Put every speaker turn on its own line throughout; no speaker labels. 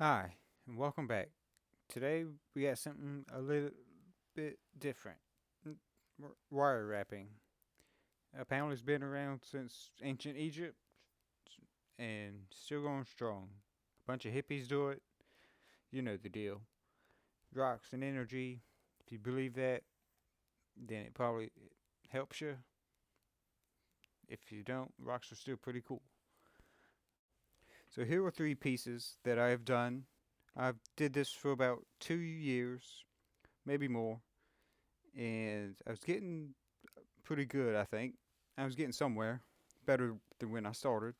Hi, and welcome back. Today we got something a little bit different. Wire wrapping. Apparently it's been around since ancient Egypt and still going strong. A bunch of hippies do it. You know the deal. Rocks and energy. If you believe that, then it probably helps you. If you don't, rocks are still pretty cool. So here are three pieces that I have done. I've did this for about 2 years, maybe more, and I was getting pretty good, I think. I was getting somewhere, better than when I started.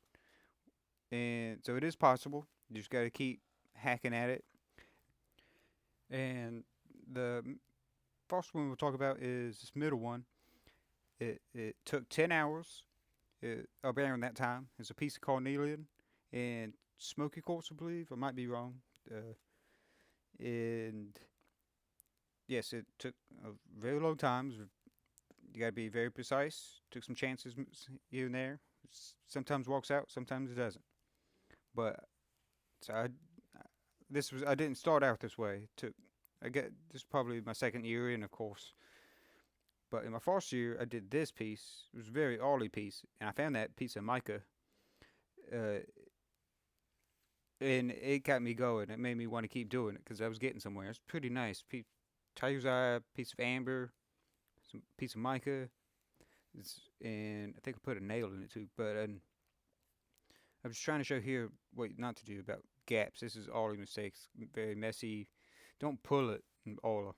And so it is possible. You just got to keep hacking at it. And the first one we'll talk about is this middle one. It took 10 hours around that time. It's a piece of carnelian and smoky quartz, I believe. I might be wrong. And yes, it took a very long time. You got to be very precise. Took some chances here and there. Sometimes works out, sometimes it doesn't. But so I didn't start out this way. It took I get this is probably my second year in, of course. But in my first year, I did this piece. It was a very early piece, and I found that piece of mica, uh, and it got me going. It made me want to keep doing it because I was getting somewhere. It's pretty nice. Tiger's eye, piece of amber, some piece of mica, and I think I put a nail in it too. But I'm just trying to show here what not to do about gaps. This is all the mistakes. Very messy. Don't pull it all.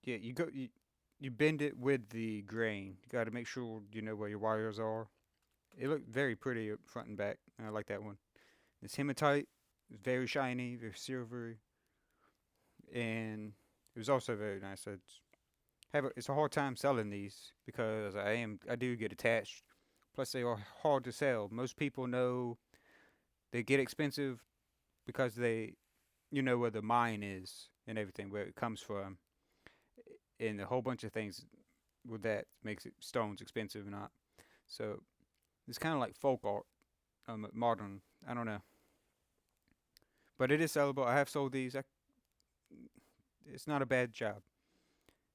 Yeah, you bend it with the grain. You got to make sure you know where your wires are. It looked very pretty front and back. I like that one. It's hematite. It's very shiny, very silvery, and it was also very nice. It's a hard time selling these because I do get attached. Plus, they are hard to sell. Most people know they get expensive because you know where the mine is and everything, where it comes from, and a whole bunch of things with that makes it stones expensive or not. So it's kind of like folk art, modern. I don't know, but it is sellable. I have sold these. It's not a bad job.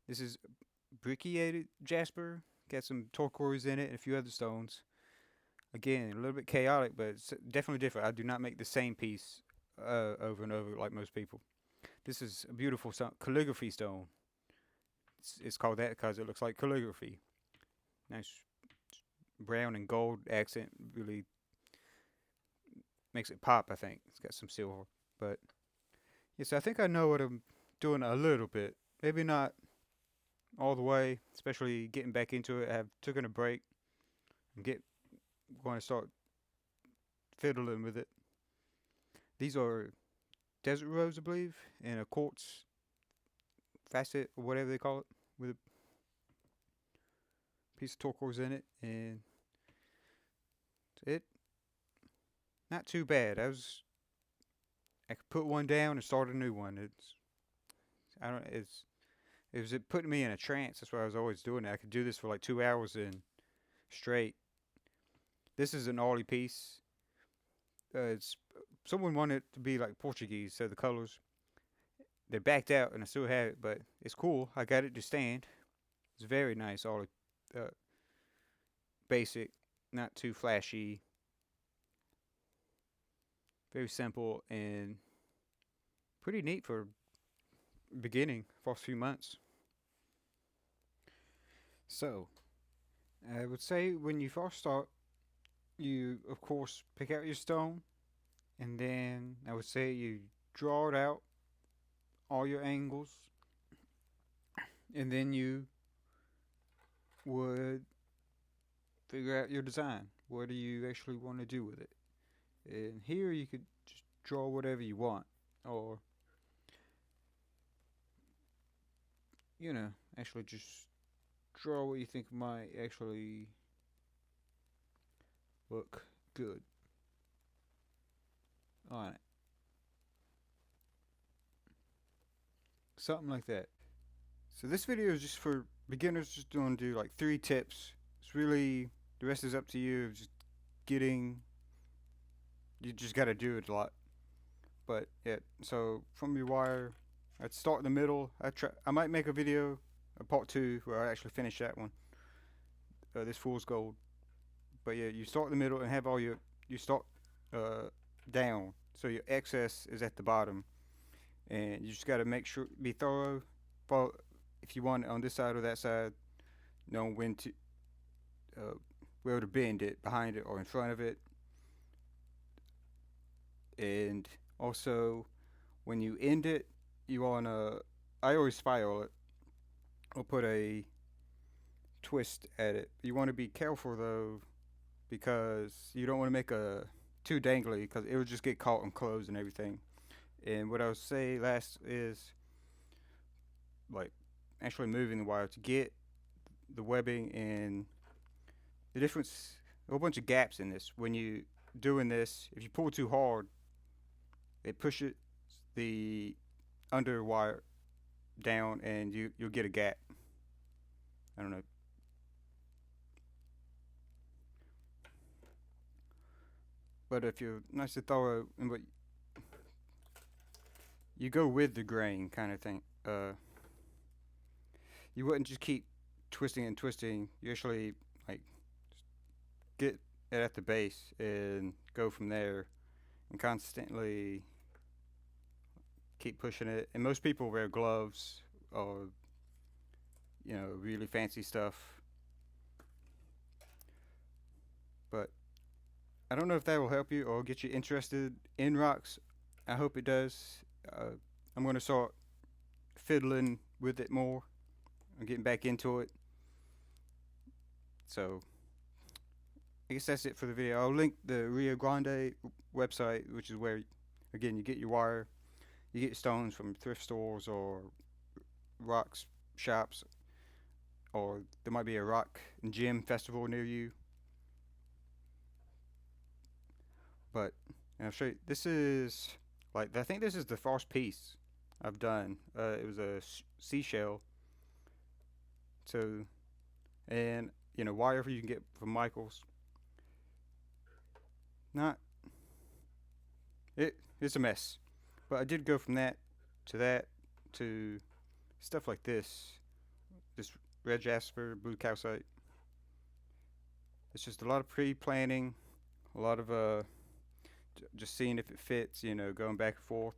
This is briquetted jasper. Got some turquoise in it and a few other stones. Again, a little bit chaotic, but it's definitely different. I do not make the same piece over and over like most people. This is a beautiful calligraphy stone. It's called that because it looks like calligraphy. Nice brown and gold accent really makes it pop. I think it's got some silver, but yes, I think I know what I'm doing a little bit. Maybe not all the way, especially getting back into it. I have taken a break. I'm going to start fiddling with it. These are desert rose, I believe, and a quartz facet or whatever they call it, with a piece of turquoise in it, and it not too bad. I could put one down and start a new one. I don't it was it putting me in a trance. That's why I was always doing it. I could do this for like 2 hours in straight. This is an ollie piece. It's someone wanted it to be like Portuguese, so the colors they backed out, and I still have it, but it's cool. I got it to stand. It's very nice, ollie, uh, basic, not too flashy, very simple and pretty neat for beginning first few months. So I would say when you first start, you of course pick out your stone, and then I would say you draw it out all your angles, and then you would figure out your design. What do you actually want to do with it? And here you could just draw whatever you want, or actually just draw what you think might actually look good on it. Something like that. So this video is just for beginners. Just going to do like 3 tips. It's really the rest is up to you. Just getting. You just got to do it a lot. But yeah, so from your wire, I'd start in the middle. I might make a video, a part two, where I actually finish that one. This fool's gold. But yeah, you start in the middle and have all you start uh, down, so your excess is at the bottom, and you just got to make sure be thorough. Follow, if you want it on this side or that side, know when to uh, where to bend it, behind it or in front of it, and also when you end it, you wanna. I always spiral it or put a twist at it. You want to be careful though, because you don't want to make a too dangly, because it would just get caught on clothes and everything. And what I would say last is like actually moving the wire to get the webbing and the difference. A whole bunch of gaps in this. When you doing this, if you pull too hard, it pushes the under wire down, and you'll get a gap. I don't know. But if you're nice and thorough and what you go with the grain kind of thing, you wouldn't just keep twisting and twisting. You actually like get it at the base and go from there, and constantly keep pushing it. And most people wear gloves or really fancy stuff. But I don't know if that will help you or get you interested in rocks. I hope it does. I'm gonna start fiddling with it more. I'm getting back into it. So I guess that's it for the video. I'll link the Rio Grande website, which is where, again, you get your wire, you get stones from thrift stores or rocks shops, or there might be a rock and gem festival near you. But I'll show you. This is I think this is the first piece I've done. It was a seashell. So, and wire you can get from Michaels. Not it's a mess, but I did go from that to stuff like this. This red jasper, blue calcite. It's just a lot of pre-planning, a lot of just seeing if it fits. Going back and forth.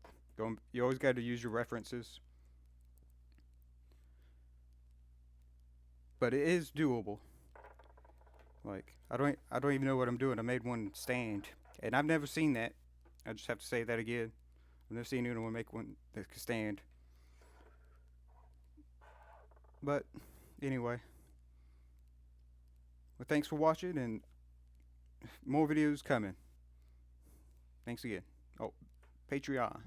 You always got to use your references, but it is doable. Like I don't even know what I'm doing. I made one stand, and I've never seen that. I just have to say that again. I've never seen anyone make one that can stand. But anyway, well, thanks for watching, and more videos coming. Thanks again. Oh, Patreon.